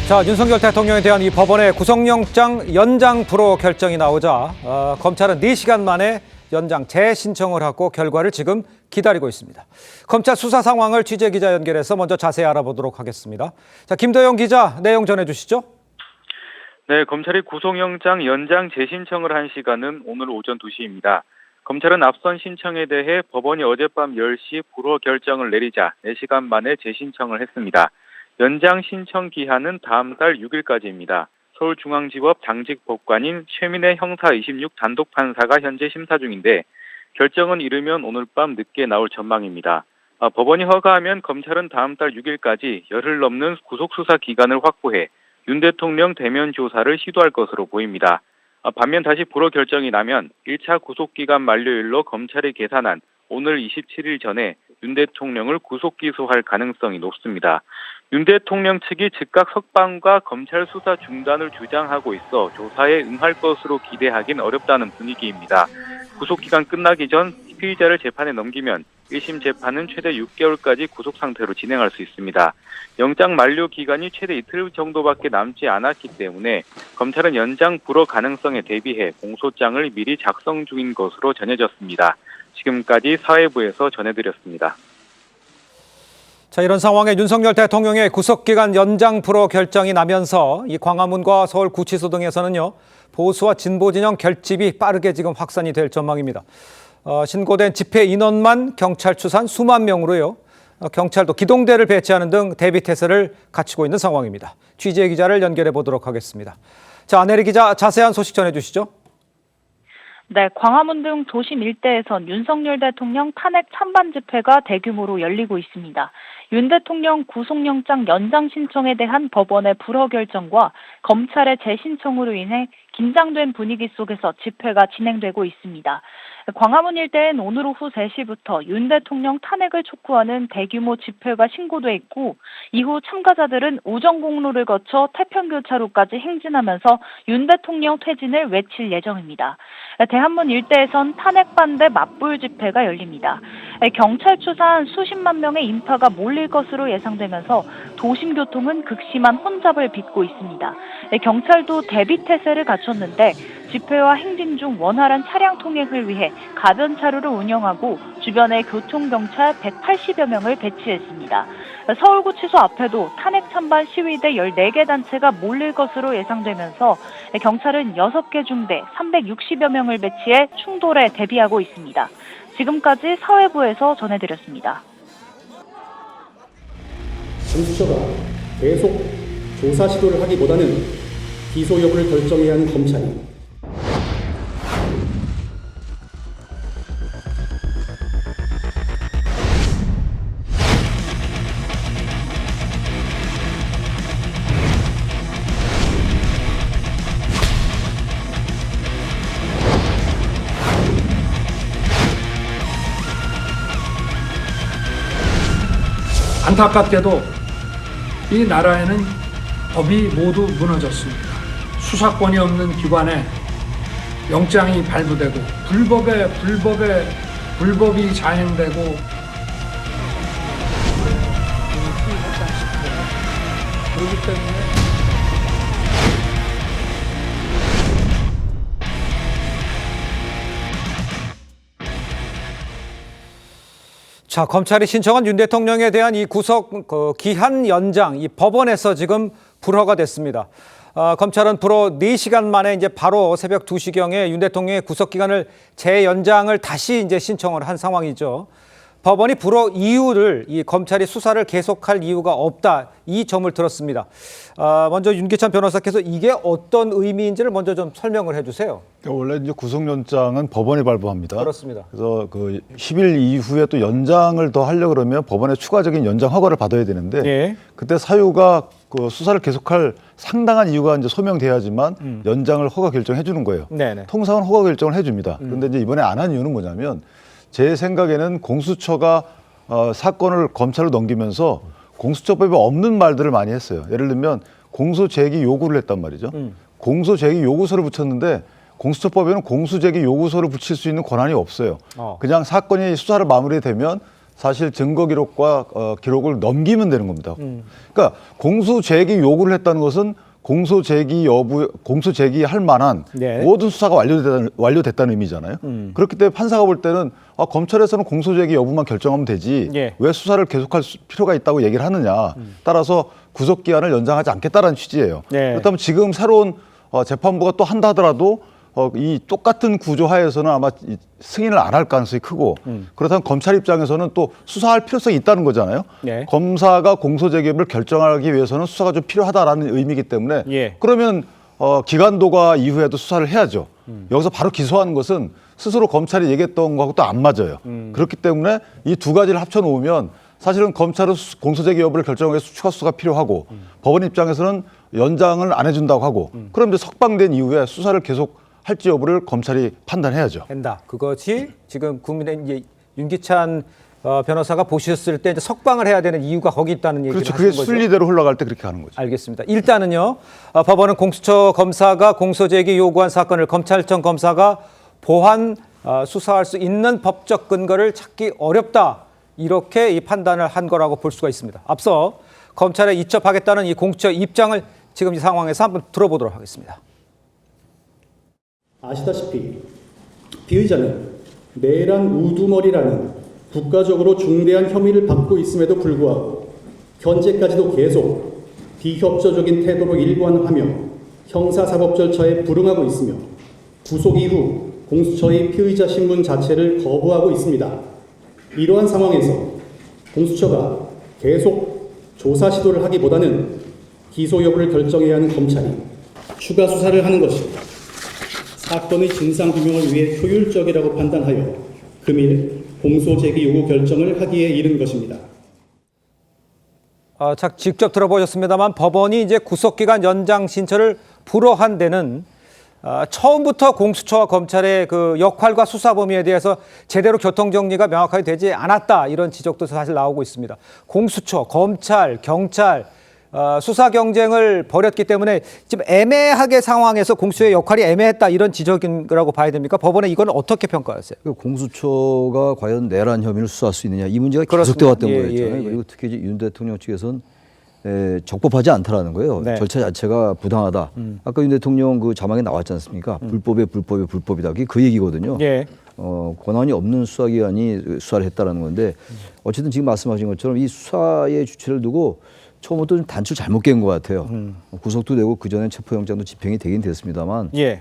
자, 윤석열 대통령에 대한 이 법원의 구속영장 연장 불허 결정이 나오자 검찰은 4시간 만에 연장 재신청을 하고 결과를 지금 기다리고 있습니다. 검찰 수사 상황을 취재기자 연결해서 먼저 자세히 알아보도록 하겠습니다. 자, 김도영 기자, 내용 전해주시죠. 네, 검찰이 구속영장 연장 재신청을 한 시간은 오늘 오전 2시입니다. 검찰은 앞선 신청에 대해 법원이 어젯밤 10시 불허 결정을 내리자 4시간 만에 재신청을 했습니다. 연장 신청 기한은 다음 달 6일까지입니다. 서울중앙지법 당직 법관인 최민혜 형사 26 단독 판사가 현재 심사 중인데 결정은 이르면 오늘 밤 늦게 나올 전망입니다. 법원이 허가하면 검찰은 다음 달 6일까지 열흘 넘는 구속수사 기간을 확보해 윤 대통령 대면 조사를 시도할 것으로 보입니다. 반면 다시 불허 결정이 나면 1차 구속기간 만료일로 검찰이 계산한 오늘 27일 전에 윤 대통령을 구속 기소할 가능성이 높습니다. 윤 대통령 측이 즉각 석방과 검찰 수사 중단을 주장하고 있어 조사에 응할 것으로 기대하긴 어렵다는 분위기입니다. 구속기간 끝나기 전 피의자를 재판에 넘기면 1심 재판은 최대 6개월까지 구속 상태로 진행할 수 있습니다. 영장 만료 기간이 최대 이틀 정도밖에 남지 않았기 때문에 검찰은 연장 불허 가능성에 대비해 공소장을 미리 작성 중인 것으로 전해졌습니다. 지금까지 사회부에서 전해드렸습니다. 자, 이런 상황에 윤석열 대통령의 구속기간 연장 불허 결정이 나면서 이 광화문과 서울구치소 등에서는요, 보수와 진보 진영 결집이 빠르게 지금 확산이 될 전망입니다. 신고된 집회 인원만 경찰 추산 수만 명으로요. 경찰도 기동대를 배치하는 등 대비태세를 갖추고 있는 상황입니다. 취재 기자를 연결해 보도록 하겠습니다. 자, 안혜리 기자, 자세한 소식 전해주시죠. 네, 광화문 등 도심 일대에선 윤석열 대통령 탄핵 찬반 집회가 대규모로 열리고 있습니다. 윤 대통령 구속영장 연장 신청에 대한 법원의 불허 결정과 검찰의 재신청으로 인해 긴장된 분위기 속에서 집회가 진행되고 있습니다. 광화문 일대엔 오늘 오후 3시부터 윤 대통령 탄핵을 촉구하는 대규모 집회가 신고돼 있고 이후 참가자들은 우정공로를 거쳐 태평교차로까지 행진하면서 윤 대통령 퇴진을 외칠 예정입니다. 대한문 일대에선 탄핵 반대 맞불 집회가 열립니다. 경찰 추산 수십만 명의 인파가 몰릴 것으로 예상되면서 도심 교통은 극심한 혼잡을 빚고 있습니다. 경찰도 대비태세를 갖췄는데 집회와 행진 중 원활한 차량 통행을 위해 가변 차로를 운영하고 주변에 교통경찰 180여 명을 배치했습니다. 서울구치소 앞에도 탄핵 찬반 시위대 14개 단체가 몰릴 것으로 예상되면서 경찰은 6개 중대 360여 명을 배치해 충돌에 대비하고 있습니다. 지금까지 사회부에서 전해드렸습니다. 공수처가 계속 조사 시도를 하기보다는 기소 여부를 결정해야 하는 검찰이 안타깝게도 이 나라에는 법이 모두 무너졌습니다. 수사권이 없는 기관에 영장이 발부되고 불법이 자행되고 그렇기 때문에 자, 검찰이 신청한 윤 대통령에 대한 이 구속 기한 연장, 이 법원에서 지금 불허가 됐습니다. 검찰은 불허 4시간 만에 이제 바로 새벽 2시경에 윤 대통령의 구속 기간을 재연장을 다시 이제 신청을 한 상황이죠. 법원이 불허 이유를 이 검찰이 수사를 계속할 이유가 없다, 이 점을 들었습니다. 먼저 윤기찬 변호사께서 이게 어떤 의미인지를 먼저 좀 설명을 해주세요. 원래 이제 구속영장은 법원이 발부합니다. 그렇습니다. 그래서 그 10일 이후에 또 연장을 더 하려 그러면 법원의 추가적인 연장 허가를 받아야 되는데 예. 그때 사유가 그 수사를 계속할 상당한 이유가 이제 소명돼야지만 연장을 허가 결정해 주는 거예요. 네네. 통상은 허가 결정을 해줍니다. 그런데 이제 이번에 안 한 이유는 뭐냐면 제 생각에는 공수처가 사건을 검찰로 넘기면서 공수처법에 없는 말들을 많이 했어요. 예를 들면 공소제기 요구를 했단 말이죠. 공소제기 요구서를 붙였는데 공수처법에는 공소제기 요구서를 붙일 수 있는 권한이 없어요. 그냥 사건이 수사를 마무리되면 사실 증거 기록과 기록을 넘기면 되는 겁니다. 그러니까 공소 제기 요구를 했다는 것은 공소 제기할 만한 네. 모든 수사가 완료됐다는 의미잖아요. 그렇기 때문에 판사가 볼 때는 검찰에서는 공소 제기 여부만 결정하면 되지 예. 왜 수사를 계속할 필요가 있다고 얘기를 하느냐. 따라서 구속 기한을 연장하지 않겠다라는 취지예요. 네. 그렇다면 지금 새로운 재판부가 또 한다 하더라도 이 똑같은 구조 하에서는 아마 승인을 안 할 가능성이 크고 그렇다면 검찰 입장에서는 또 수사할 필요성이 있다는 거잖아요. 네. 검사가 공소제기를 결정하기 위해서는 수사가 좀 필요하다라는 의미이기 때문에 예. 그러면 기간 도과 이후에도 수사를 해야죠. 여기서 바로 기소하는 것은 스스로 검찰이 얘기했던 거하고 또 안 맞아요. 그렇기 때문에 이 두 가지를 합쳐놓으면 사실은 검찰은 공소제기 여부를 결정하기 위해서 추가 수사가 필요하고 법원 입장에서는 연장을 안 해준다고 하고 그럼 이제 석방된 이후에 수사를 계속 할지 여부를 검찰이 판단해야죠. 한다. 그것이 지금 국민의 이제 윤기찬 변호사가 보셨을 때 이제 석방을 해야 되는 이유가 거기 있다는 얘기를 그렇죠. 하신 그게 거죠. 순리대로 흘러갈 때 그렇게 하는 거죠. 알겠습니다. 일단은요. 법원은 공수처 검사가 공소제기 요구한 사건을 검찰청 검사가 보완 수사할 수 있는 법적 근거를 찾기 어렵다. 이렇게 이 판단을 한 거라고 볼 수가 있습니다. 앞서 검찰에 이첩하겠다는 이 공수처 입장을 지금 이 상황에서 한번 들어보도록 하겠습니다. 아시다시피 피의자는 내란 우두머리라는 국가적으로 중대한 혐의를 받고 있음에도 불구하고 현재까지도 계속 비협조적인 태도로 일관하며 형사사법 절차에 불응하고 있으며 구속 이후 공수처의 피의자 신문 자체를 거부하고 있습니다. 이러한 상황에서 공수처가 계속 조사 시도를 하기보다는 기소 여부를 결정해야 하는 검찰이 추가 수사를 하는 것이 사건의 진상규명을 위해 효율적이라고 판단하여 금일 공소제기 요구 결정을 하기에 이른 것입니다. 직접 들어보셨습니다만 법원이 이제 구속기간 연장 신청을 불허한 데는 처음부터 공수처와 검찰의 그 역할과 수사 범위에 대해서 제대로 교통정리가 명확하게 되지 않았다. 이런 지적도 사실 나오고 있습니다. 공수처, 검찰, 경찰 수사 경쟁을 벌였기 때문에 지금 애매하게 상황에서 공수처의 역할이 애매했다. 이런 지적인 거라고 봐야 됩니까? 법원은 이건 어떻게 평가하세요? 공수처가 과연 내란 혐의를 수사할 수 있느냐 이 문제가 그렇습니다. 계속돼 왔던 예, 거였잖아요. 예, 예. 그리고 특히 이제 윤 대통령 측에서는 적법하지 않다라는 거예요. 네. 절차 자체가 부당하다. 아까 윤 대통령 그 자막에 나왔지 않습니까? 불법이다. 그게 그 얘기거든요. 예. 권한이 없는 수사기관이 수사를 했다라는 건데 어쨌든 지금 말씀하신 것처럼 이 수사의 주체를 두고 처음부터 좀 단추를 잘못 깬 것 같아요. 구속도 되고 그 전에 체포영장도 집행이 되긴 됐습니다만 예.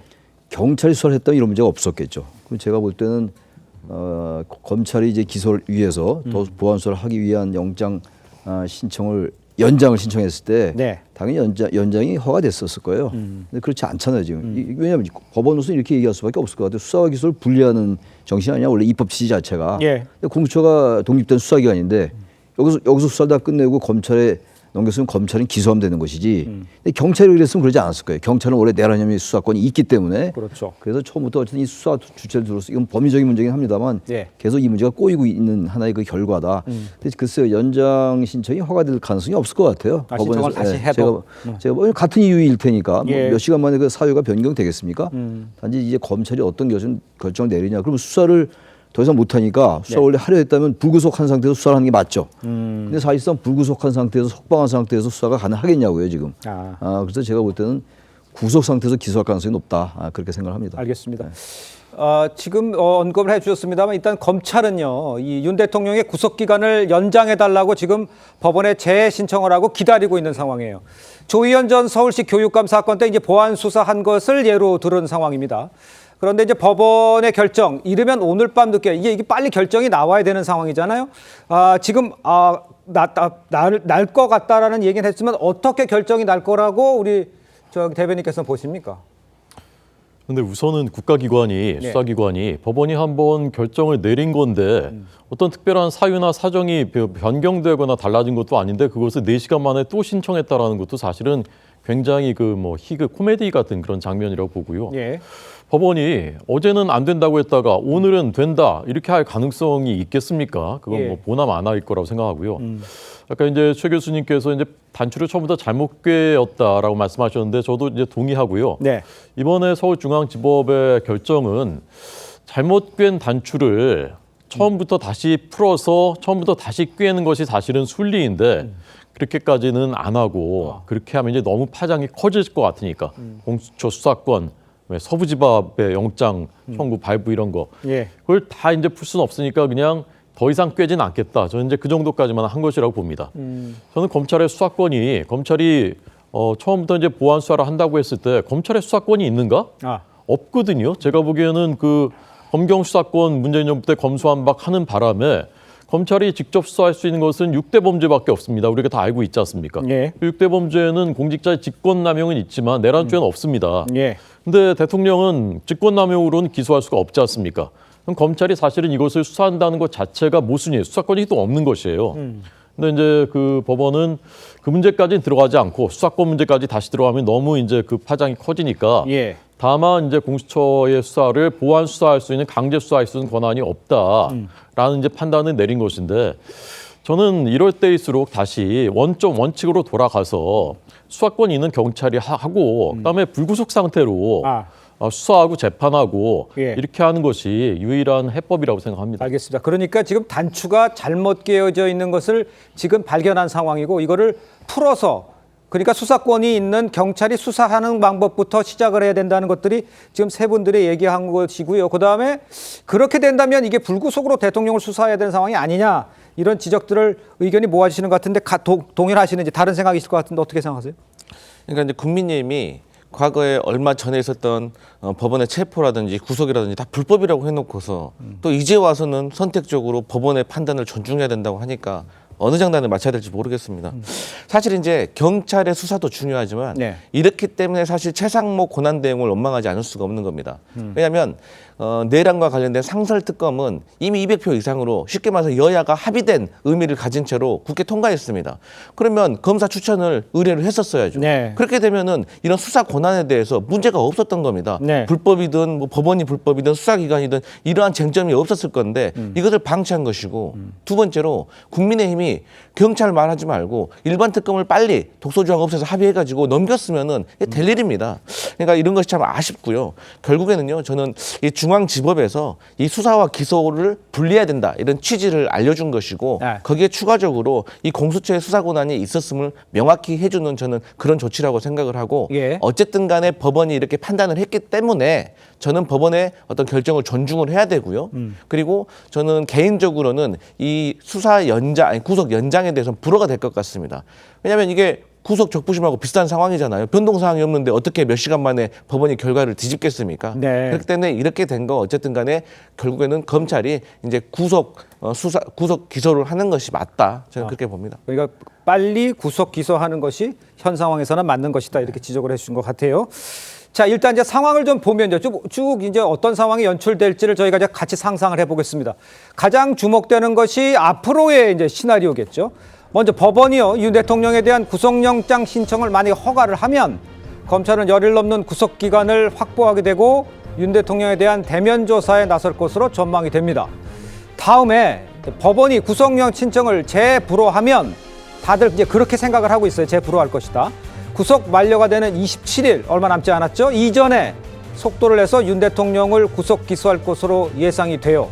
경찰이 수사를 했다면 이런 문제가 없었겠죠. 그럼 제가 볼 때는 검찰이 이제 기소를 위해서 더 보완 수사를 하기 위한 영장 연장을 신청했을 때 네. 당연히 연장이 허가됐었을 거예요. 근데 그렇지 않잖아요 지금. 왜냐하면 법원으로서는 이렇게 얘기할 수밖에 없을 것 같아요. 수사와 기소를 분리하는 정신 아니야 원래 입법 취지 자체가. 예. 근데 공수처가 독립된 수사기관인데 여기서 수사를 다 끝내고 검찰에 넘겼으면 검찰은 기소하면 되는 것이지. 근데 경찰이 그랬으면 그러지 않았을 거예요. 경찰은 원래 내란 혐의 수사권이 있기 때문에. 그렇죠. 그래서 처음부터 어쨌든 이 수사 주체를 들어서 이건 법리적인 문제긴 합니다만 예. 계속 이 문제가 꼬이고 있는 하나의 그 결과다. 근데 글쎄요 연장 신청이 허가될 가능성이 없을 것 같아요. 신청을 다시 해도. 제가 뭐 같은 이유일 테니까 예. 뭐 몇 시간 만에 그 사유가 변경되겠습니까? 단지 이제 검찰이 어떤 결정을 내리냐. 그러면 수사를 더 이상 못하니까 수사 원래 하려 했다면 불구속한 상태에서 수사를 하는 게 맞죠. 근데 사실상 불구속한 상태에서 석방한 상태에서 수사가 가능하겠냐고요 지금. 그래서 제가 볼 때는 구속 상태에서 기소할 가능성이 높다. 그렇게 생각을 합니다. 알겠습니다. 지금 언급을 해주셨습니다만 일단 검찰은요 이 윤 대통령의 구속 기간을 연장해달라고 지금 법원에 재신청을 하고 기다리고 있는 상황이에요. 조희연 전 서울시 교육감 사건 때 이제 보완 수사한 것을 예로 들은 상황입니다. 그런데 이제 법원의 결정, 이르면 오늘 밤 늦게 이게 빨리 결정이 나와야 되는 상황이잖아요. 지금 날 것 같다라는 얘기는 했지만 어떻게 결정이 날 거라고 우리 대변인께서는 보십니까? 근데 우선은 국가기관이 수사기관이 법원이 한번 결정을 내린 건데 어떤 특별한 사유나 사정이 변경되거나 달라진 것도 아닌데 그것을 4시간 만에 또 신청했다라는 것도 사실은 굉장히 코미디 같은 그런 장면이라고 보고요. 예. 법원이 어제는 안 된다고 했다가 오늘은 된다 이렇게 할 가능성이 있겠습니까? 그건 뭐 보나 마나일 거라고 생각하고요. 아까 이제 최 교수님께서 이제 단추를 처음부터 잘못 꿰었다라고 말씀하셨는데 저도 이제 동의하고요. 네. 이번에 서울중앙지법의 결정은 잘못 꿰은 단추를 처음부터 다시 풀어서 처음부터 다시 꿰는 것이 사실은 순리인데 그렇게까지는 안 하고 그렇게 하면 이제 너무 파장이 커질 것 같으니까 공수처 수사권, 서부지법의 영장 청구 발부 이런 거 예. 그걸 다 이제 풀 수는 없으니까 그냥 더 이상 꿰진 않겠다. 저는 이제 그 정도까지만 한 것이라고 봅니다. 저는 검찰의 수사권이 검찰이 처음부터 이제 보안 수사를 한다고 했을 때 검찰의 수사권이 있는가? 없거든요. 제가 보기에는 그 검경 수사권 문재인 정부 때 검수완박 하는 바람에 검찰이 직접 수사할 수 있는 것은 6대 범죄밖에 없습니다. 우리가 다 알고 있지 않습니까? 예. 6대 범죄는 공직자의 직권남용은 있지만 내란죄는 없습니다. 예. 근데 대통령은 직권남용으로는 기소할 수가 없지 않습니까? 그럼 검찰이 사실은 이것을 수사한다는 것 자체가 모순이에요. 수사권이 또 없는 것이에요. 근데 이제 그 법원은 그 문제까지는 들어가지 않고 수사권 문제까지 다시 들어가면 너무 이제 그 파장이 커지니까 예. 다만 이제 공수처의 수사를 보완 수사할 수 있는 강제 수사할 수 있는 권한이 없다라는 이제 판단을 내린 것인데 저는 이럴 때일수록 다시 원칙으로 돌아가서 수사권이 있는 경찰이 하고 그다음에 불구속 상태로 수사하고 재판하고 예. 이렇게 하는 것이 유일한 해법이라고 생각합니다. 알겠습니다. 그러니까 지금 단추가 잘못 깨어져 있는 것을 지금 발견한 상황이고 이거를 풀어서 그러니까 수사권이 있는 경찰이 수사하는 방법부터 시작을 해야 된다는 것들이 지금 세 분들이 얘기한 것이고요. 그다음에 그렇게 된다면 이게 불구속으로 대통령을 수사해야 되는 상황이 아니냐 이런 지적들을 의견이 모아지시는 것 같은데 동일하시는지 다른 생각이실 것 같은데 어떻게 생각하세요? 그러니까 이제 국민의힘이 과거에 얼마 전에 있었던 법원의 체포라든지 구속이라든지 다 불법이라고 해놓고서 또 이제 와서는 선택적으로 법원의 판단을 존중해야 된다고 하니까 어느 장단을 맞춰야 될지 모르겠습니다. 사실 이제 경찰의 수사도 중요하지만 네. 이렇기 때문에 사실 최상목 권한 대응을 원망하지 않을 수가 없는 겁니다. 왜냐하면 내란과 관련된 상설특검은 이미 200표 이상으로 쉽게 말해서 여야가 합의된 의미를 가진 채로 국회 통과했습니다. 그러면 검사 추천을 의뢰를 했었어야죠. 네. 그렇게 되면은 이런 수사 권한에 대해서 문제가 없었던 겁니다. 네. 불법이든 뭐 법원이 불법이든 수사기관이든 이러한 쟁점이 없었을 건데 이것을 방치한 것이고 두 번째로 국민의힘이 경찰 말하지 말고 일반 특검을 빨리 독소조항 없애서 합의해가지고 넘겼으면은 될 일입니다. 그러니까 이런 것이 참 아쉽고요. 결국에는요, 저는 이 중앙지법에서 이 수사와 기소를 분리해야 된다 이런 취지를 알려준 것이고 네. 거기에 추가적으로 이 공수처의 수사 권한이 있었음을 명확히 해주는 저는 그런 조치라고 생각을 하고 예. 어쨌든 간에 법원이 이렇게 판단을 했기 때문에 저는 법원의 어떤 결정을 존중을 해야 되고요. 그리고 저는 개인적으로는 이 수사 연장, 아니 구속 연장에 대해서는 불허가 될 것 같습니다. 왜냐하면 이게 구속 적부심하고 비슷한 상황이잖아요. 변동 사항이 없는데 어떻게 몇 시간 만에 법원이 결과를 뒤집겠습니까? 네. 그렇기 때문에 이렇게 된 거 어쨌든 간에 결국에는 검찰이 이제 구속 기소를 하는 것이 맞다. 저는 그렇게 봅니다. 그러니까 빨리 구속 기소하는 것이 현 상황에서는 맞는 것이다 이렇게 지적을 해주신 것 같아요. 자, 일단 이제 상황을 좀 보면요. 쭉 이제 어떤 상황이 연출될지를 저희가 이제 같이 상상을 해보겠습니다. 가장 주목되는 것이 앞으로의 이제 시나리오겠죠. 먼저 법원이요, 윤 대통령에 대한 구속영장 신청을 만약에 허가를 하면 검찰은 열흘 넘는 구속기간을 확보하게 되고 윤 대통령에 대한 대면 조사에 나설 것으로 전망이 됩니다. 다음에 법원이 구속영 신청을 재불허하면 다들 이제 그렇게 생각을 하고 있어요. 재불허할 것이다. 구속 만료가 되는 27일 얼마 남지 않았죠. 이전에 속도를 내서 윤 대통령을 구속 기소할 것으로 예상이 돼요.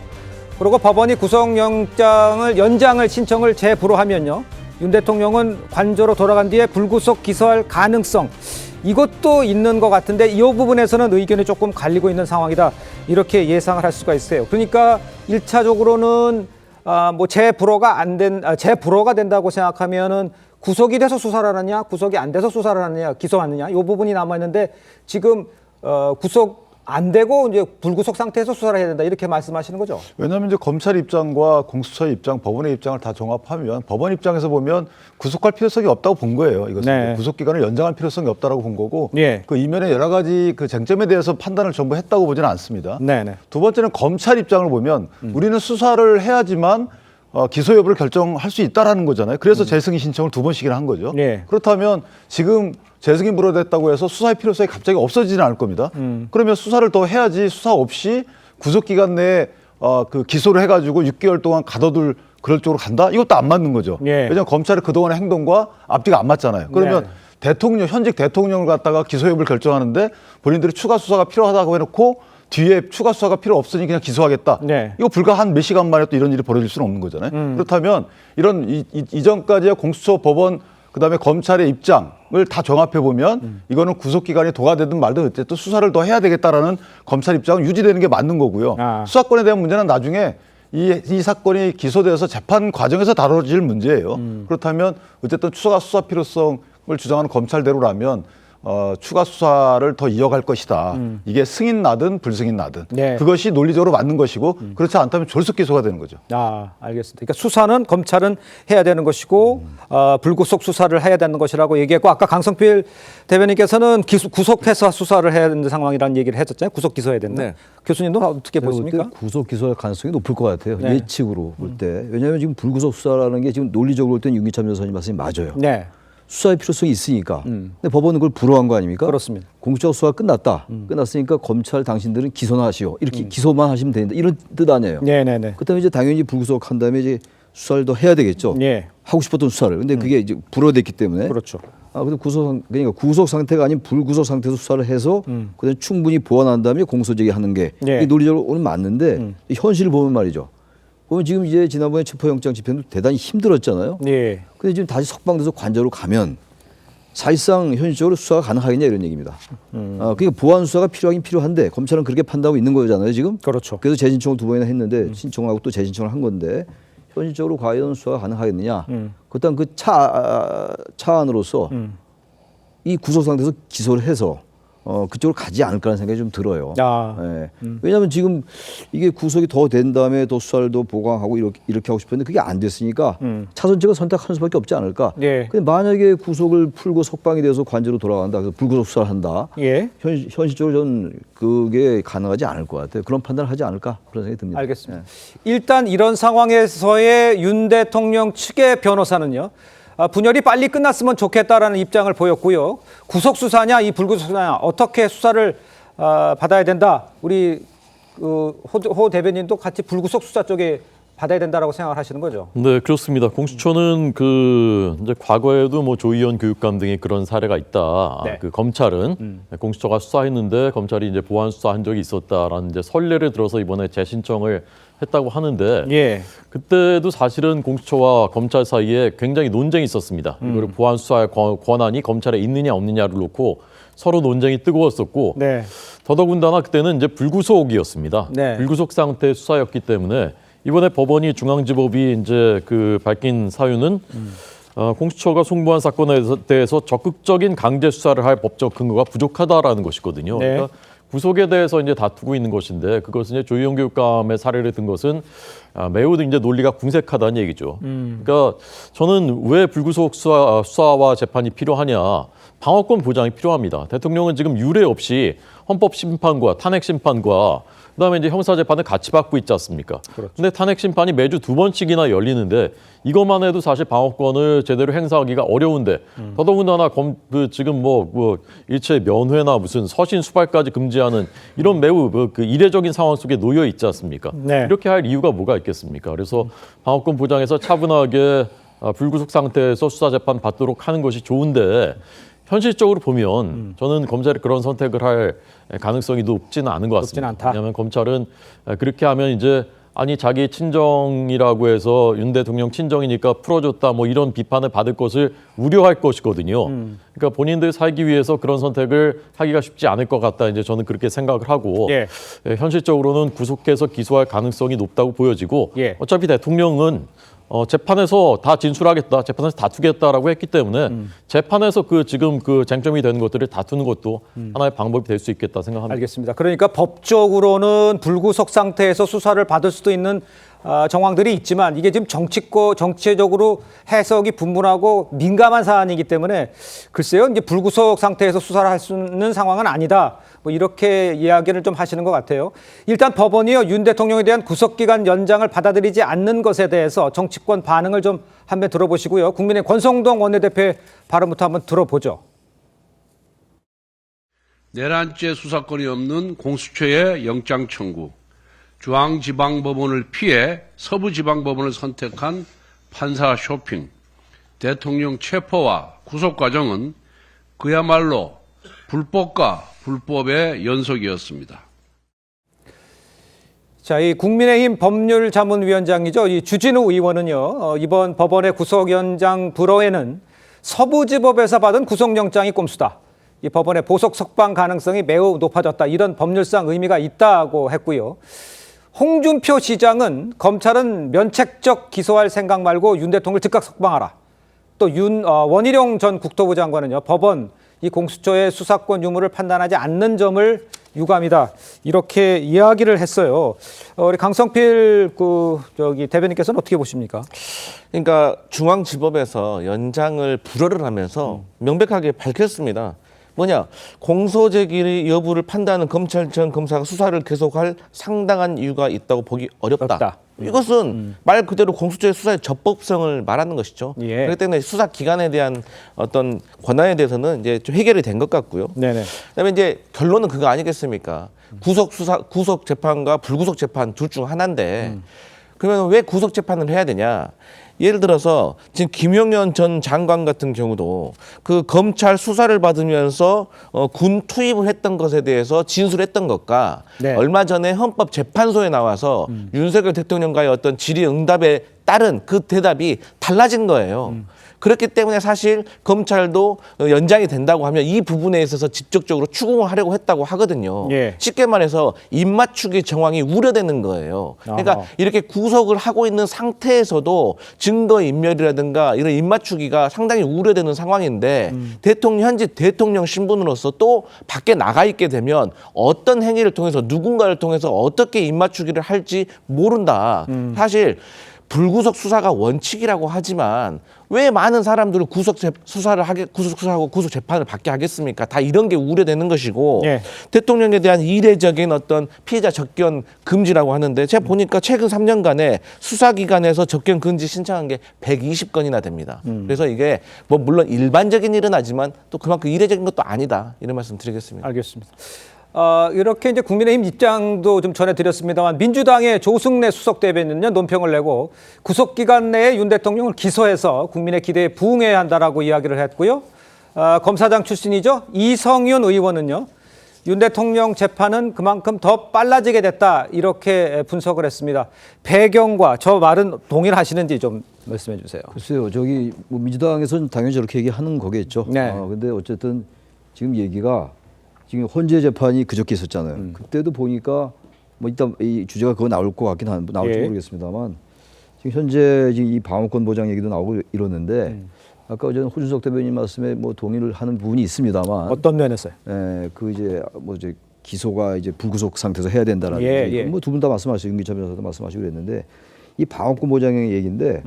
그리고 법원이 구속영장을 연장을 신청을 재불허하면요, 윤 대통령은 관저로 돌아간 뒤에 불구속 기소할 가능성 이것도 있는 것 같은데 이 부분에서는 의견이 조금 갈리고 있는 상황이다 이렇게 예상을 할 수가 있어요. 그러니까 1차적으로는 뭐 재불허가 된다고 생각하면은 구속이 돼서 수사를 하느냐, 구속이 안 돼서 수사를 하느냐, 기소하느냐 이 부분이 남아 있는데 지금 구속 안 되고 이제 불구속 상태에서 수사를 해야 된다 이렇게 말씀하시는 거죠? 왜냐하면 이제 검찰 입장과 공수처의 입장, 법원의 입장을 다 종합하면 법원 입장에서 보면 구속할 필요성이 없다고 본 거예요. 이것은 네. 구속 기간을 연장할 필요성이 없다라고 본 거고, 예. 그 이면에 여러 가지 그 쟁점에 대해서 판단을 전부 했다고 보지는 않습니다. 네네. 두 번째는 검찰 입장을 보면 우리는 수사를 해야지만 기소 여부를 결정할 수 있다라는 거잖아요. 그래서 재승인 신청을 2번씩이나 한 거죠. 예. 그렇다면 지금 재승인 불허됐다고 해서 수사의 필요성이 갑자기 없어지지는 않을 겁니다. 그러면 수사를 더 해야지 수사 없이 구속 기간 내에 그 기소를 해가지고 6개월 동안 가둬둘 그럴 쪽으로 간다? 이것도 안 맞는 거죠. 예. 왜냐하면 검찰의 그동안의 행동과 앞뒤가 안 맞잖아요. 그러면 네. 현직 대통령을 갖다가 기소 여부를 결정하는데 본인들이 추가 수사가 필요하다고 해놓고 뒤에 추가 수사가 필요 없으니 그냥 기소하겠다. 네. 이거 불과 한 몇 시간 만에 또 이런 일이 벌어질 수는 없는 거잖아요. 그렇다면 이런 이전까지의 공수처, 법원, 그다음에 검찰의 입장을 다 정합해 보면 이거는 구속기간이 도과되든 말든 어쨌든 수사를 더 해야 되겠다라는 검찰 입장은 유지되는 게 맞는 거고요. 수사권에 대한 문제는 나중에 이 사건이 기소돼서 재판 과정에서 다뤄질 문제예요. 그렇다면 어쨌든 수사 필요성을 주장하는 검찰대로라면 추가 수사를 더 이어갈 것이다. 이게 승인 나든 불승인 나든 네. 그것이 논리적으로 맞는 것이고 그렇지 않다면 졸속 기소가 되는 거죠. 알겠습니다. 그러니까 수사는 검찰은 해야 되는 것이고 불구속 수사를 해야 되는 것이라고 얘기했고 아까 강성필 대변인께서는 구속해서 수사를 해야 되는 상황이라는 얘기를 했었잖아요. 구속 기소해야 된다. 네. 교수님도 어떻게 보십니까? 구속 기소할 가능성이 높을 것 같아요. 네. 예측으로 볼 때. 왜냐하면 지금 불구속 수사라는 게 지금 논리적으로 볼 때는 윤기찬 변호사님 말씀이 맞아요. 네. 수사의 필요성이 있으니까. 근데 법원은 그걸 불허한 거 아닙니까? 그렇습니다. 공수처 수사가 끝났다. 끝났으니까 검찰 당신들은 기소나 하시오. 이렇게 기소만 하시면 된다. 이런 뜻 아니에요. 네네네. 그다음에 이제 당연히 불구속한 다음에 이제 수사를 더 해야 되겠죠. 예. 하고 싶었던 수사를. 근데 그게 이제 불허됐기 때문에. 그렇죠. 근데 그러니까 구속 상태가 아닌 불구속 상태에서 수사를 해서 그다음에 충분히 보완한 다음에 공소제기하는 게 예. 이게 논리적으로는 맞는데 현실을 보면 말이죠. 보면 지금 이제 지난번에 체포영장 집행도 대단히 힘들었잖아요. 예. 근데 지금 다시 석방돼서 관저로 가면 사실상 현실적으로 수사가 가능하겠냐 이런 얘기입니다. 그러니까 보완 수사가 필요하긴 필요한데 검찰은 그렇게 판단하고 있는 거잖아요 지금. 그렇죠. 그래서 재신청을 2번이나 했는데 신청하고 또 재신청을 한 건데 현실적으로 과연 수사가 가능하겠느냐. 그렇다면 그 차안으로서 이 구속 상태에서 기소를 해서 그쪽으로 가지 않을까라는 생각이 좀 들어요. 예. 왜냐하면 지금 이게 구속이 더 된 다음에 더 수사를 더 보강하고 이렇게 하고 싶었는데 그게 안 됐으니까 차선책을 선택하는 수밖에 없지 않을까. 예. 근데 만약에 구속을 풀고 석방이 돼서 관저로 돌아간다. 그래서 불구속 수사를 한다. 예. 현실적으로 저는 그게 가능하지 않을 것 같아요. 그런 판단을 하지 않을까 그런 생각이 듭니다. 알겠습니다. 일단 이런 상황에서의 윤 대통령 측의 변호사는요. 분열이 빨리 끝났으면 좋겠다라는 입장을 보였고요. 구속 수사냐 이 불구속 수사냐 어떻게 수사를 받아야 된다. 우리 호 대변인도 같이 불구속 수사 쪽에 받아야 된다라고 생각을 하시는 거죠. 네, 그렇습니다. 공수처는 이제 과거에도 뭐 조희연 교육감 등이 그런 사례가 있다. 네. 그 검찰은 공수처가 수사했는데 검찰이 이제 보완 수사한 적이 있었다라는 이제 선례를 들어서 이번에 재신청을 했다고 하는데 예. 그때도 사실은 공수처와 검찰 사이에 굉장히 논쟁이 있었습니다. 이거를 보완 수사의 권한이 검찰에 있느냐 없느냐를 놓고 서로 논쟁이 뜨거웠었고 네. 더더군다나 그때는 이제 불구속이었습니다. 네. 불구속 상태의 수사였기 때문에 이번에 법원이 중앙지법이 이제 밝힌 사유는 공수처가 송부한 사건에 대해서 적극적인 강제 수사를 할 법적 근거가 부족하다라는 것이거든요. 네. 그러니까 구속에 대해서 이제 다투고 있는 것인데 그것은 이제 조희연 교육감의 사례를 든 것은 매우 이제 논리가 궁색하다는 얘기죠. 그러니까 저는 왜 불구속 수사와 재판이 필요하냐? 방어권 보장이 필요합니다. 대통령은 지금 유례 없이 헌법 심판과 탄핵 심판과 그다음에 이제 형사 재판을 같이 받고 있지 않습니까? 그렇죠. 근데 탄핵 심판이 매주 2번씩이나 열리는데 이것만 해도 사실 방어권을 제대로 행사하기가 어려운데 더더군다나 지금 뭐 일체 면회나 무슨 서신 수발까지 금지하는 이런 매우 이례적인 상황 속에 놓여 있지 않습니까? 네. 이렇게 할 이유가 뭐가 있겠습니까? 그래서 방어권 보장에서 차분하게 불구속 상태에서 수사 재판 받도록 하는 것이 좋은데 현실적으로 보면 저는 검찰이 그런 선택을 할 가능성이 높지는 않은 것 같습니다. 않다. 왜냐하면 검찰은 그렇게 하면 이제 자기 친정이라고 해서 윤 대통령 친정이니까 풀어줬다 뭐 이런 비판을 받을 것을 우려할 것이거든요. 그러니까 본인들 살기 위해서 그런 선택을 하기가 쉽지 않을 것 같다. 이제 저는 그렇게 생각을 하고 예. 현실적으로는 구속해서 기소할 가능성이 높다고 보여지고 예. 어차피 대통령은 재판에서 다 진술하겠다, 재판에서 다투겠다라고 했기 때문에 재판에서 지금 쟁점이 되는 것들을 다투는 것도 하나의 방법이 될 수 있겠다 생각합니다. 알겠습니다. 그러니까 법적으로는 불구속 상태에서 수사를 받을 수도 있는 정황들이 있지만 이게 지금 정치적으로 해석이 분분하고 민감한 사안이기 때문에 글쎄요, 이제 불구속 상태에서 수사를 할 수 있는 상황은 아니다. 뭐 이렇게 이야기를 좀 하시는 것 같아요. 일단 법원이요, 윤 대통령에 대한 구속기간 연장을 받아들이지 않는 것에 대해서 정치권 반응을 좀 한번 들어보시고요. 국민의 권성동 원내대표의 발언부터 한번 들어보죠. 내란죄 수사권이 없는 공수처의 영장 청구, 중앙지방법원을 피해 서부지방법원을 선택한 판사 쇼핑, 대통령 체포와 구속 과정은 그야말로 불법과 불법의 연속이었습니다. 자, 이 국민의힘 법률자문위원장이죠. 이 주진우 의원은요, 이번 법원의 구속연장 불허에는 서부지법에서 받은 구속영장이 꼼수다. 이 법원의 보석 석방 가능성이 매우 높아졌다. 이런 법률상 의미가 있다고 했고요. 홍준표 시장은 검찰은 면책적 기소할 생각 말고 윤 대통령을 즉각 석방하라. 또 원희룡 전 국토부 장관은요, 법원 이 공수처의 수사권 유무를 판단하지 않는 점을 유감이다. 이렇게 이야기를 했어요. 우리 강성필 대변인께서는 어떻게 보십니까? 그러니까 중앙지법에서 연장을 불허를 하면서 명백하게 밝혔습니다. 뭐냐, 공소제기 여부를 판단하는 검찰 전 검사가 수사를 계속할 상당한 이유가 있다고 보기 어렵다. 이것은 말 그대로 공수처의 수사의 적법성을 말하는 것이죠. 예. 그렇기 때문에 수사 기관에 대한 어떤 권한에 대해서는 이제 좀 해결이 된 것 같고요. 네네. 그다음에 이제 결론은 그거 아니겠습니까? 구속 재판과 불구속 재판 둘 중 하나인데 그러면 왜 구속 재판을 해야 되냐? 예를 들어서 지금 김용현 전 장관 같은 경우도 그 검찰 수사를 받으면서 군 투입을 했던 것에 대해서 진술했던 것과 네. 얼마 전에 헌법재판소에 나와서 윤석열 대통령과의 어떤 질의응답에 따른 그 대답이 달라진 거예요. 그렇기 때문에 사실 검찰도 연장이 된다고 하면 이 부분에 있어서 직접적으로 추궁을 하려고 했다고 하거든요. 예. 쉽게 말해서 입맞추기 정황이 우려되는 거예요. 그러니까 아하. 이렇게 구속을 하고 있는 상태에서도 증거인멸이라든가 이런 입맞추기가 상당히 우려되는 상황인데 현재 대통령 신분으로서 또 밖에 나가 있게 되면 어떤 행위를 통해서 누군가를 통해서 어떻게 입맞추기를 할지 모른다. 사실 불구속 수사가 원칙이라고 하지만 왜 많은 사람들을 구속 수사하고 구속 재판을 받게 하겠습니까? 다 이런 게 우려되는 것이고 예. 대통령에 대한 이례적인 어떤 피해자 접견 금지라고 하는데 제가 보니까 최근 3년간에 수사기관에서 접견 금지 신청한 게 120건이나 됩니다. 그래서 이게 뭐 물론 일반적인 일은 하지만 또 그만큼 이례적인 것도 아니다 이런 말씀 드리겠습니다. 알겠습니다. 이렇게 이제 국민의힘 입장도 좀 전해드렸습니다만 민주당의 조승래 수석 대변인은요, 논평을 내고 구속 기간 내에 윤 대통령을 기소해서 국민의 기대에 부응해야 한다라고 이야기를 했고요. 검사장 출신이죠. 이성윤 의원은요, 윤 대통령 재판은 그만큼 더 빨라지게 됐다 이렇게 분석을 했습니다. 배경과 저 말은 동일하시는지 좀 말씀해 주세요. 글쎄요, 저기 뭐 민주당에서는 당연히 저렇게 얘기하는 거겠죠. 네. 근데 어쨌든 지금 얘기가 지금 헌재 재판이 그저께 있었잖아요. 그때도 보니까 뭐 일단 이 주제가 그거 나올 것 같긴 한데 나올지 예. 모르겠습니다만 지금 현재 지금 이 방어권 보장 얘기도 나오고 이러는데 아까 어제 호준석 대변인 말씀에 뭐 동의를 하는 부분이 있습니다만 어떤 면에서요? 그 이제 뭐 이제 기소가 이제 불구속 상태에서 해야 된다라는 예. 뭐 두 분 다 말씀하시고 윤기찬 변호사도 말씀하시고 그랬는데 이 방어권 보장의 얘기인데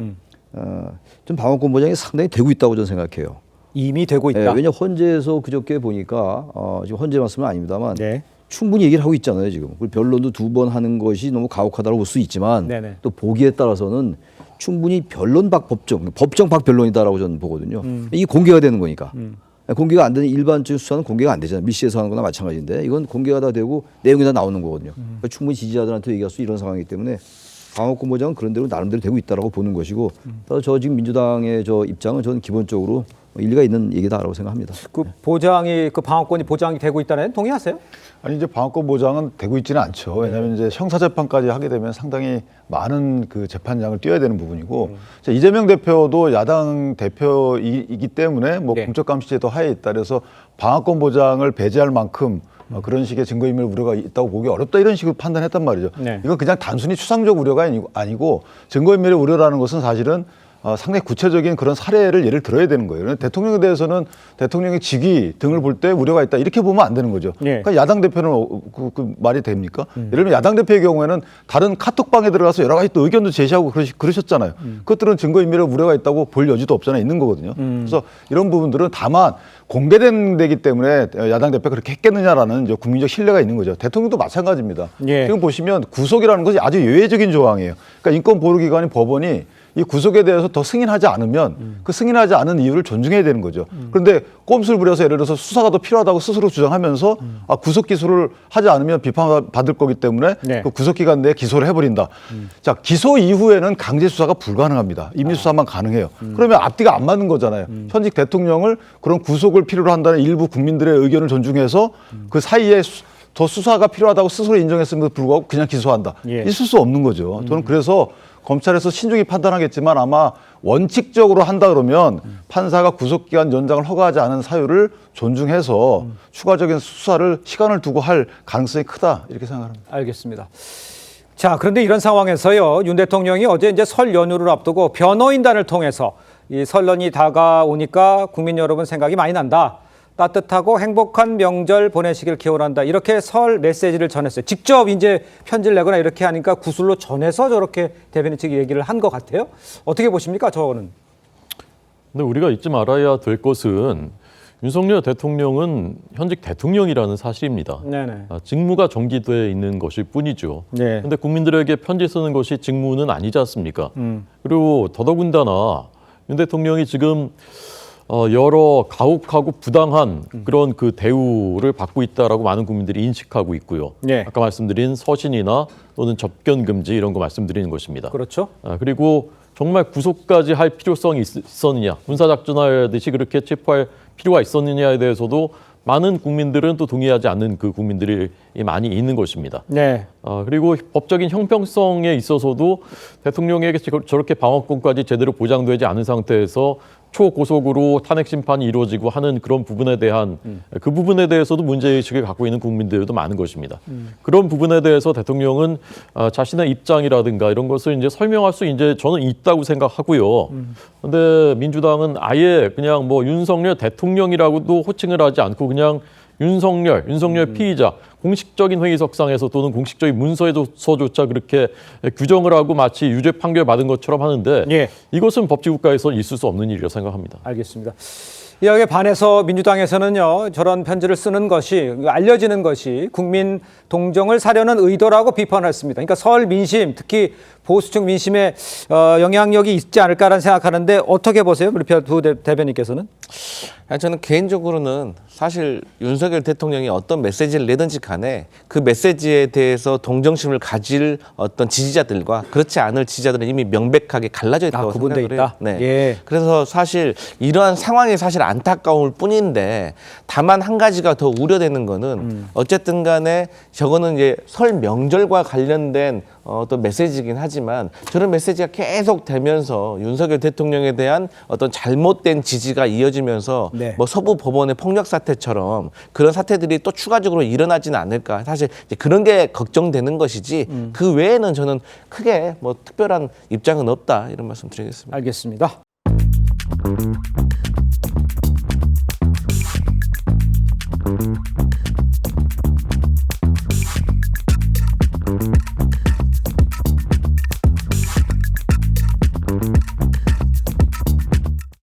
좀 방어권 보장이 상당히 되고 있다고 저는 생각해요. 이미 되고 있다. 왜냐 헌재에서 그저께 보니까 지금 헌재 말씀은 아닙니다만 네. 충분히 얘기를 하고 있잖아요 지금. 그리고 변론도 2번 하는 것이 너무 가혹하다고 볼 수 있지만 네네. 또 보기에 따라서는 충분히 변론 박 법정 박 변론이다라고 저는 보거든요. 이게 공개가 되는 거니까. 공개가 안 되는 일반적인 수사는 공개가 안 되잖아요. 밀시에서 하는 거나 마찬가지인데 이건 공개가 다 되고 내용이 다 나오는 거거든요. 그러니까 충분히 지지자들한테 얘기할 수 이런 상황이기 때문에 방어권 보장은 그런 대로 나름대로 되고 있다라고 보는 것이고 저 지금 민주당의 저 입장은 저는 기본적으로 일리가 있는 얘기다라고 생각합니다. 그 보장이 그 방어권이 보장이 되고 있다는 동의하세요? 아니 이제 방어권 보장은 되고 있지는 않죠. 왜냐하면 이제 형사재판까지 하게 되면 상당히 많은 그 재판장을 뛰어야 되는 부분이고 자, 이재명 대표도 야당 대표이기 때문에 뭐 네. 공적감시제도 하에 있다. 그래서 방어권 보장을 배제할 만큼 그런 식의 증거인멸 우려가 있다고 보기 어렵다 이런 식으로 판단했단 말이죠. 네. 이건 그냥 단순히 추상적 우려가 아니고 증거인멸의 우려라는 것은 사실은 상당히 구체적인 그런 사례를 예를 들어야 되는 거예요. 대통령에 대해서는 대통령의 직위 등을 볼 때 우려가 있다 이렇게 보면 안 되는 거죠. 네. 그러니까 야당 대표는 그 말이 됩니까? 예를 들면 야당 대표의 경우에는 다른 카톡방에 들어가서 여러 가지 또 의견도 제시하고 그러셨잖아요. 그것들은 증거인멸의 우려가 있다고 볼 여지도 없잖아 있는 거거든요. 그래서 이런 부분들은 다만 공개된 데기 때문에 야당 대표가 그렇게 했겠느냐라는 이제 국민적 신뢰가 있는 거죠. 대통령도 마찬가지입니다. 예. 지금 보시면 구속이라는 것이 아주 예외적인 조항이에요. 그러니까 인권보호기관인 법원이 이 구속에 대해서 더 승인하지 않으면 그 승인하지 않은 이유를 존중해야 되는 거죠. 그런데 꼼수를 부려서 예를 들어서 수사가 더 필요하다고 스스로 주장하면서 구속 기소를 하지 않으면 비판받을 거기 때문에 네. 그 구속 기간 내에 기소를 해버린다. 자, 기소 이후에는 강제 수사가 불가능합니다. 임의 수사만 가능해요. 그러면 앞뒤가 안 맞는 거잖아요. 현직 대통령을 그런 구속을 필요로 한다는 일부 국민들의 의견을 존중해서 그 사이에 더 수사가 필요하다고 스스로 인정했음에도 불구하고 그냥 기소한다. 예. 있을 수 없는 거죠. 저는 그래서 검찰에서 신중히 판단하겠지만 아마 원칙적으로 한다 그러면 판사가 구속기간 연장을 허가하지 않은 사유를 존중해서 추가적인 수사를 시간을 두고 할 가능성이 크다 이렇게 생각합니다. 알겠습니다. 자, 그런데 이런 상황에서요, 윤 대통령이 어제 이제 설 연휴를 앞두고 변호인단을 통해서 이 설련이 다가오니까 국민 여러분 생각이 많이 난다. 따뜻하고 행복한 명절 보내시길 기원한다. 이렇게 설 메시지를 전했어요. 직접 이제 편지를 내거나 이렇게 하니까 구술로 전해서 저렇게 대변인 측이 얘기를 한 것 같아요. 어떻게 보십니까, 저거는? 근데 우리가 잊지 말아야 될 것은 윤석열 대통령은 현직 대통령이라는 사실입니다. 네네. 직무가 정지되어 있는 것일 뿐이죠. 네. 그런데 국민들에게 편지 쓰는 것이 직무는 아니지 않습니까? 그리고 더더군다나 윤 대통령이 지금 여러 가혹하고 부당한 그런 그 대우를 받고 있다라고 많은 국민들이 인식하고 있고요. 네. 아까 말씀드린 서신이나 또는 접견 금지 이런 거 말씀드리는 것입니다. 그렇죠. 그리고 정말 구속까지 할 필요성이 있었느냐, 군사작전하듯이 그렇게 체포할 필요가 있었느냐에 대해서도 많은 국민들은 또 동의하지 않는 그 국민들이 많이 있는 것입니다. 네. 그리고 법적인 형평성에 있어서도 대통령에게 저렇게 방어권까지 제대로 보장되지 않은 상태에서 초고속으로 탄핵 심판이 이루어지고 하는 그런 부분에 대한 그 부분에 대해서도 문제의식을 갖고 있는 국민들도 많은 것입니다. 그런 부분에 대해서 대통령은 자신의 입장이라든가 이런 것을 이제 설명할 수 이제 저는 있다고 생각하고요. 그런데 민주당은 아예 그냥 뭐 윤석열 대통령이라고도 호칭을 하지 않고 그냥 윤석열 피의자 공식적인 회의석상에서 또는 공식적인 문서에서조차 그렇게 규정을 하고 마치 유죄 판결 받은 것처럼 하는데 예. 이것은 법치국가에서 있을 수 없는 일이라고 생각합니다. 알겠습니다. 이에 반해서 민주당에서는요, 저런 편지를 쓰는 것이, 알려지는 것이 국민 동정을 사려는 의도라고 비판했습니다. 그러니까 설 민심, 특히 보수층 민심에 영향력이 있지 않을까라는 생각하는데 어떻게 보세요? 우리 두 대변인께서는? 저는 개인적으로는 사실 윤석열 대통령이 어떤 메시지를 내든지 간에 그 메시지에 대해서 동정심을 가질 어떤 지지자들과 그렇지 않을 지지자들은 이미 명백하게 갈라져 있다고 구분돼 생각을 해요. 있다? 네. 예. 그래서 사실 이러한 상황이 사실 안타까울 뿐인데 다만 한 가지가 더 우려되는 거는 어쨌든 간에 저거는 이제 설 명절과 관련된 어떤 메시지이긴 하지만 저런 메시지가 계속 되면서 윤석열 대통령에 대한 어떤 잘못된 지지가 이어지면서 네. 뭐 서부 법원의 폭력 사태처럼 그런 사태들이 또 추가적으로 일어나지는 않을까. 사실 이제 그런 게 걱정되는 것이지 그 외에는 저는 크게 뭐 특별한 입장은 없다 이런 말씀 드리겠습니다. 알겠습니다.